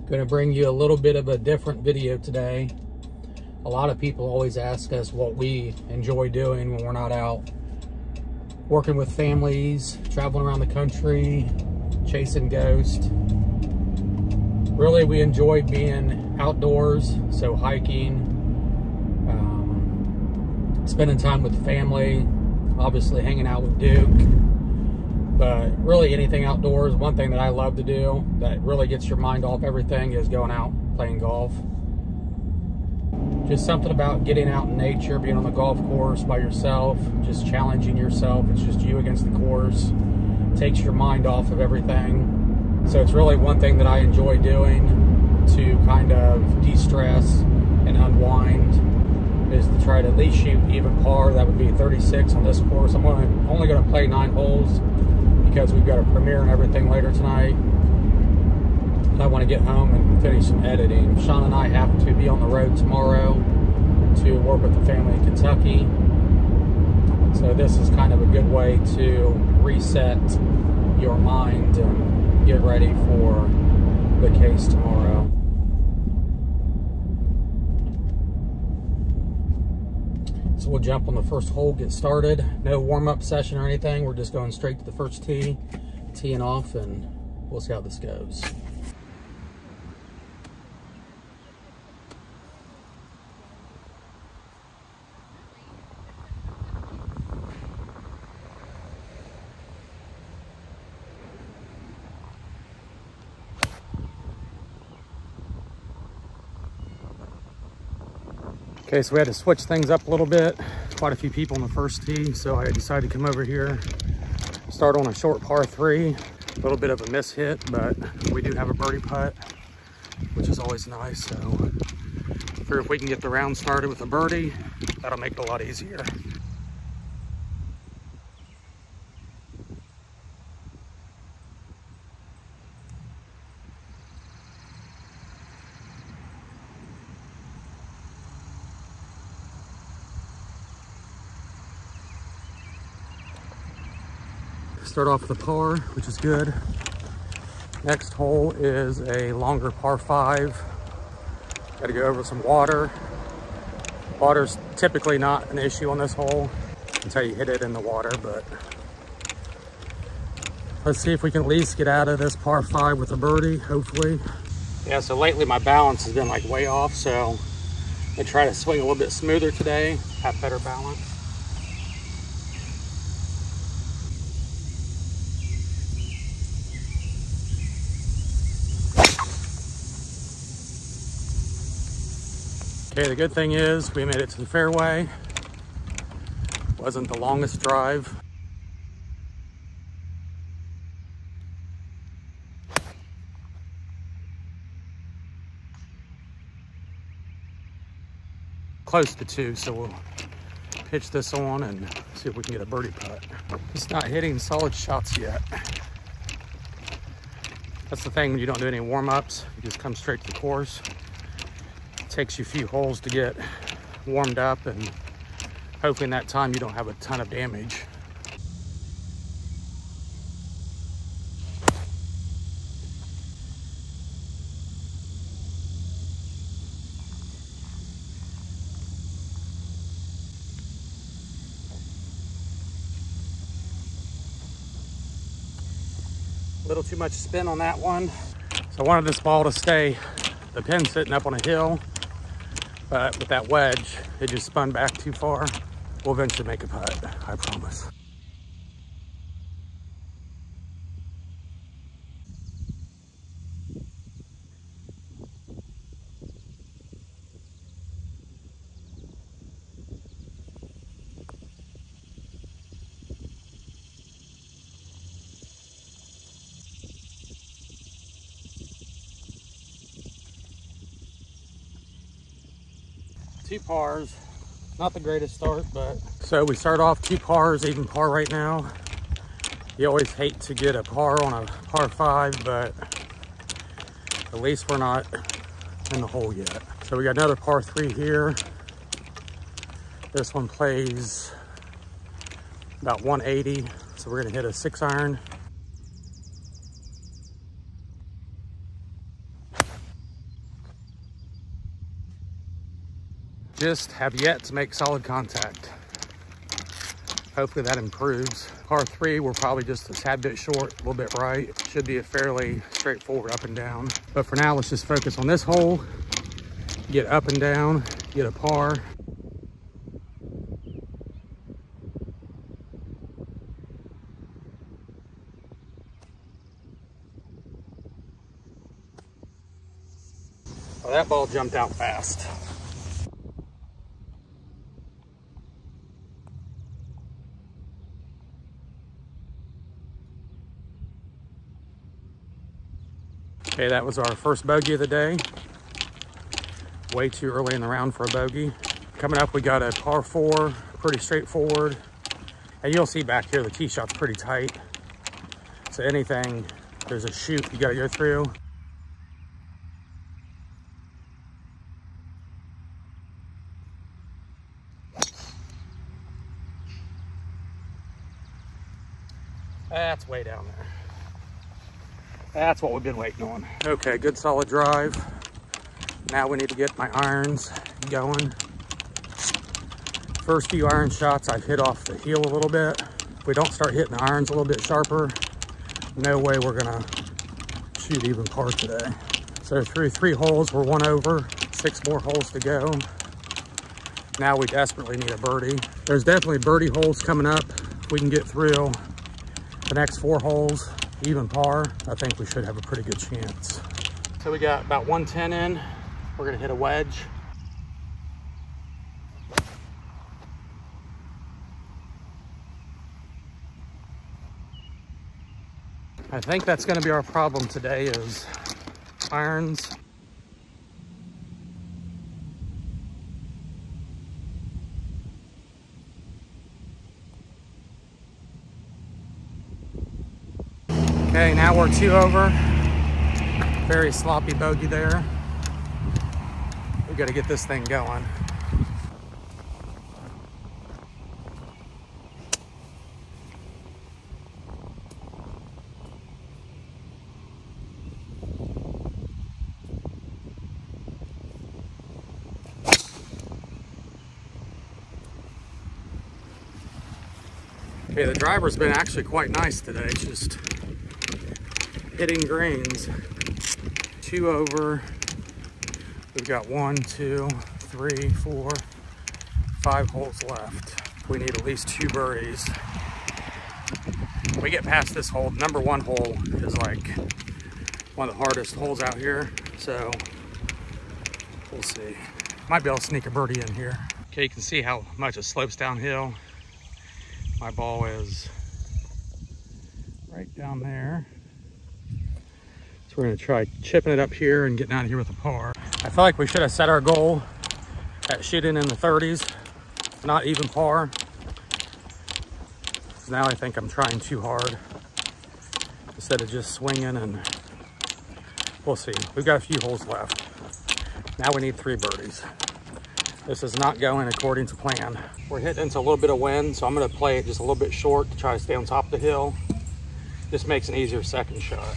Going to bring you a little bit of a different video today. A lot of people always ask us what we enjoy doing when we're not out working with families, traveling around the country, chasing ghosts. Really, we enjoy being outdoors, so hiking, spending time with the family, obviously hanging out with Duke. But really anything outdoors. One thing that I love to do that really gets your mind off everything is going out playing golf. Just something about getting out in nature, being on the golf course by yourself, just challenging yourself. It's just you against the course. Takes your mind off of everything. So it's really one thing that I enjoy doing to kind of de-stress and unwind, is to try to at least shoot even par. That would be 36 on this course. I'm only going to play 9 holes because we've got a premiere and everything later tonight. And I want to get home and finish some editing. Sean and I have to be on the road tomorrow to work with the family in Kentucky. So this is kind of a good way to reset your mind and get ready for the case tomorrow. So we'll jump on the first hole, get started. No warm-up session or anything. We're just going straight to the first tee, teeing off, and we'll see how this goes. Okay, so we had to switch things up a little bit. Quite a few people on the first tee, so I decided to come over here, start on a short par 3. A little bit of a miss hit, but we do have a birdie putt, which is always nice. So figure if we can get the round started with a birdie, that'll make it a lot easier. Start off with a par, which is good. Next hole is a longer par 5. Got to go over some water. Water's typically not an issue on this hole until you hit it in the water, but let's see if we can at least get out of this par 5 with a birdie, hopefully. Yeah, so lately my balance has been like way off, so I try to swing a little bit smoother today, have better balance. Okay, the good thing is we made it to the fairway. Wasn't the longest drive. Close to 2, so we'll pitch this on and see if we can get a birdie putt. Just not hitting solid shots yet. That's the thing when you don't do any warm-ups. You just come straight to the course. Takes you a few holes to get warmed up, and hopefully in that time you don't have a ton of damage. A little too much spin on that one. So I wanted this ball to stay, the pin sitting up on a hill. But with that wedge, it just spun back too far. We'll eventually make a putt, I promise. Two pars, not the greatest start, but so we start off 2 pars, even par right now. You always hate to get a par on a par 5, but at least we're not in the hole yet. So we got another par 3 here. This one plays about 180, so we're gonna hit a 6-iron. Just have yet to make solid contact. Hopefully that improves. Par 3, we're probably just a tad bit short, a little bit right. Should be a fairly straightforward up and down. But for now, let's just focus on this hole, get up and down, get a par. Well, that ball jumped out fast. Okay, that was our first bogey of the day. Way too early in the round for a bogey. Coming up, we got a par 4, pretty straightforward. And you'll see back here, the tee shot's pretty tight. So anything, there's a chute you gotta go through. That's way down there. That's what we've been waiting on. Okay, good solid drive. Now we need to get my irons going. First few iron shots, I've hit off the heel a little bit. If we don't start hitting the irons a little bit sharper, no way we're gonna shoot even par today. So through 3 holes, we're 1 over, 6 more holes to go. Now we desperately need a birdie. There's definitely birdie holes coming up. If we can get through the next 4 holes, even par, I think we should have a pretty good chance. So we got about 110 in. We're gonna hit a wedge. I think that's gonna be our problem today is irons. Okay, now we're 2 over. Very sloppy bogey there. We gotta get this thing going. Okay, the driver's been actually quite nice today. It's just hitting greens. 2 over. We've got 1, 2, 3, 4, 5 holes left. We need at least 2 birdies. When we get past this hole, number 1 hole is like one of the hardest holes out here. So we'll see. Might be able to sneak a birdie in here. Okay, you can see how much it slopes downhill. My ball is right down there. So we're gonna try chipping it up here and getting out of here with a par. I feel like we should have set our goal at shooting in the 30s, not even par. So now I think I'm trying too hard instead of just swinging, and we'll see. We've got a few holes left. Now we need 3 birdies. This is not going according to plan. We're hitting into a little bit of wind, so I'm gonna play it just a little bit short to try to stay on top of the hill. This makes an easier second shot.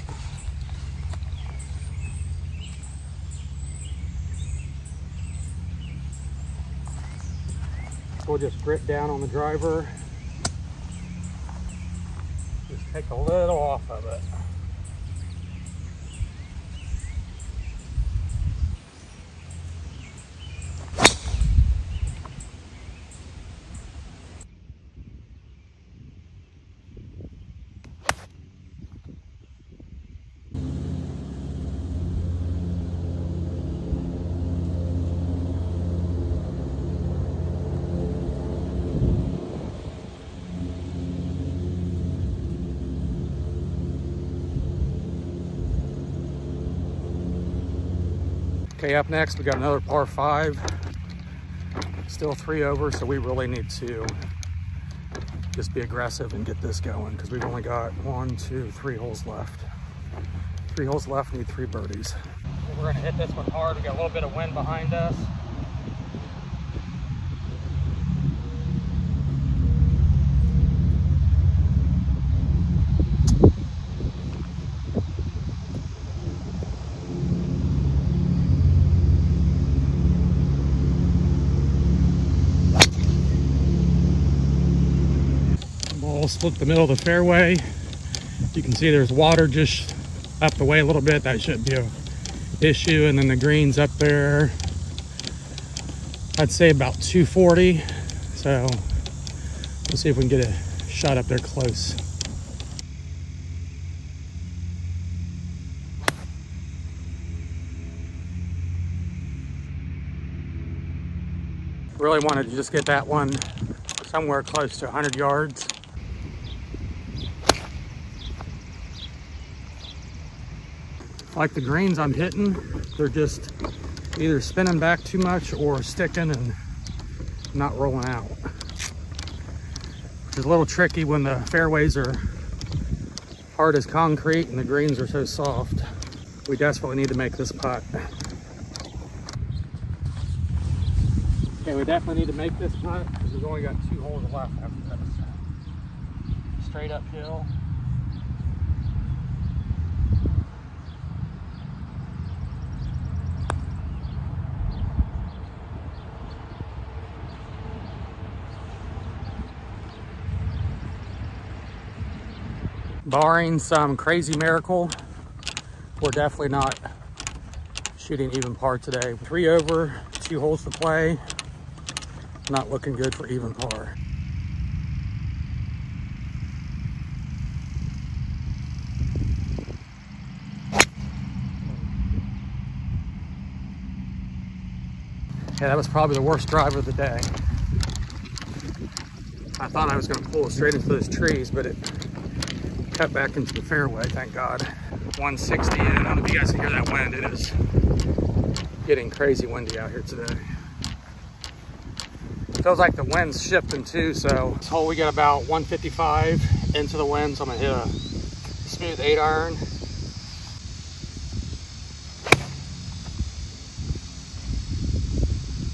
We'll just grip down on the driver. Just take a little off of it. Okay, up next, we got another par 5. Still 3 over, so we really need to just be aggressive and get this going because we've only got 1, 2, 3 holes left. 3 holes left, need 3 birdies. We're gonna hit this one hard. We got a little bit of wind behind us. split the middle of the fairway. You can see there's water just up the way a little bit. That shouldn't be an issue. And then the green's up there, I'd say about 240. So we'll see if we can get a shot up there close. Really wanted to just get that one somewhere close to 100 yards. Like the greens I'm hitting, they're just either spinning back too much or sticking and not rolling out. Which is a little tricky when the fairways are hard as concrete and the greens are so soft. We desperately need to make this putt. Okay, we definitely need to make this putt because we've only got 2 holes left after this. Straight uphill. Barring some crazy miracle, we're definitely not shooting even par today. 3 over, 2 holes to play. Not looking good for even par. Yeah, that was probably the worst drive of the day. I thought I was going to pull it straight into those trees, but it cut back into the fairway, thank God. 160 in. I don't know if you guys can hear that wind. It is getting crazy windy out here today. Feels like the wind's shifting too, so this hole we got about 155 into the wind, so I'm gonna hit a smooth 8-iron.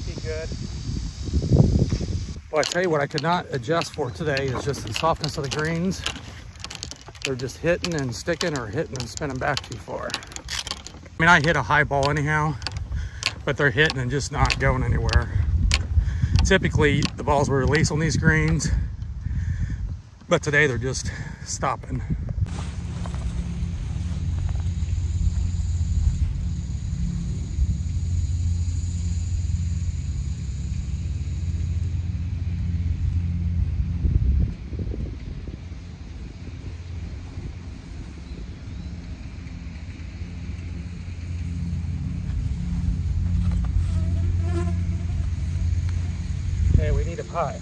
Be good. Well, I tell you what I could not adjust for today is just the softness of the greens. They're just hitting and sticking or hitting and spinning back too far. I mean, I hit a high ball anyhow, but they're hitting and just not going anywhere. Typically, the balls will release on these greens, but today they're just stopping. Okay, we need a putt.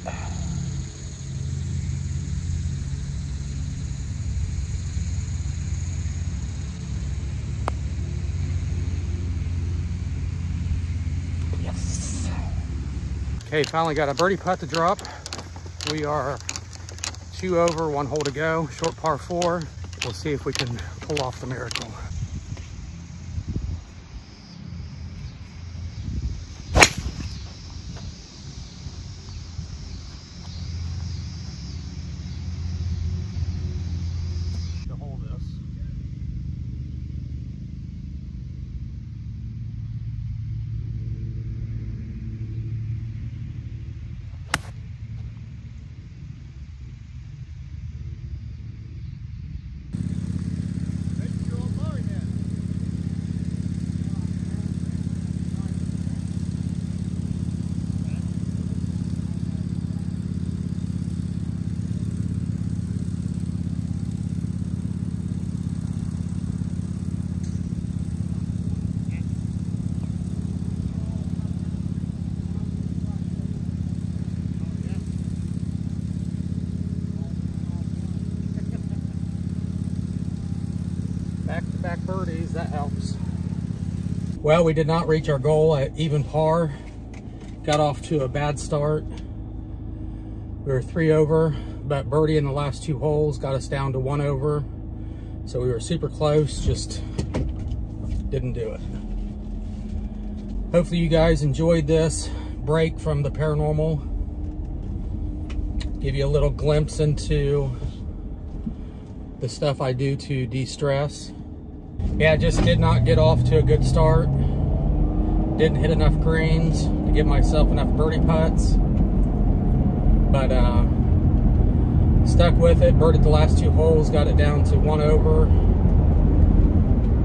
Yes. Okay, finally got a birdie putt to drop. We are 2 over, 1 hole to go, short par 4. We'll see if we can pull off the miracle. Back-to-back birdies, that helps. Well, we did not reach our goal at even par. Got off to a bad start. We were 3 over, but birdie in the last 2 holes got us down to 1 over. So we were super close, just didn't do it. Hopefully you guys enjoyed this break from the paranormal. Give you a little glimpse into the stuff I do to de-stress. Yeah, I just did not get off to a good start. Didn't hit enough greens to give myself enough birdie putts. But Stuck with it, birded the last 2 holes, got it down to 1 over.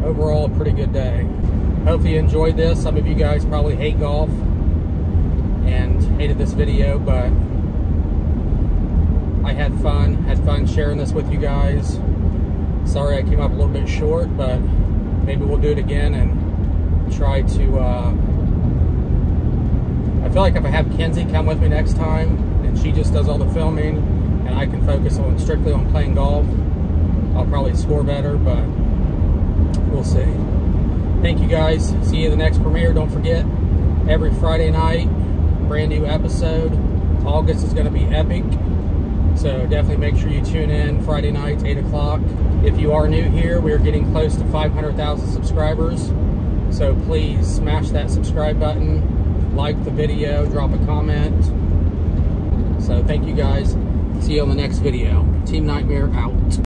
Overall, a pretty good day. Hopefully you enjoyed this. Some of you guys probably hate golf and hated this video, but I had fun sharing this with you guys. Sorry I came up a little bit short, but maybe we'll do it again and try to, I feel like if I have Kenzie come with me next time and she just does all the filming and I can focus on strictly on playing golf, I'll probably score better, but we'll see. Thank you guys. See you in the next premiere. Don't forget, every Friday night, brand new episode. August is going to be epic, so definitely make sure you tune in Friday nights, 8 o'clock. If you are new here, we're getting close to 500,000 subscribers, so please smash that subscribe button, like the video, drop a comment. So thank you guys. See you on the next video. Team Nightmare out.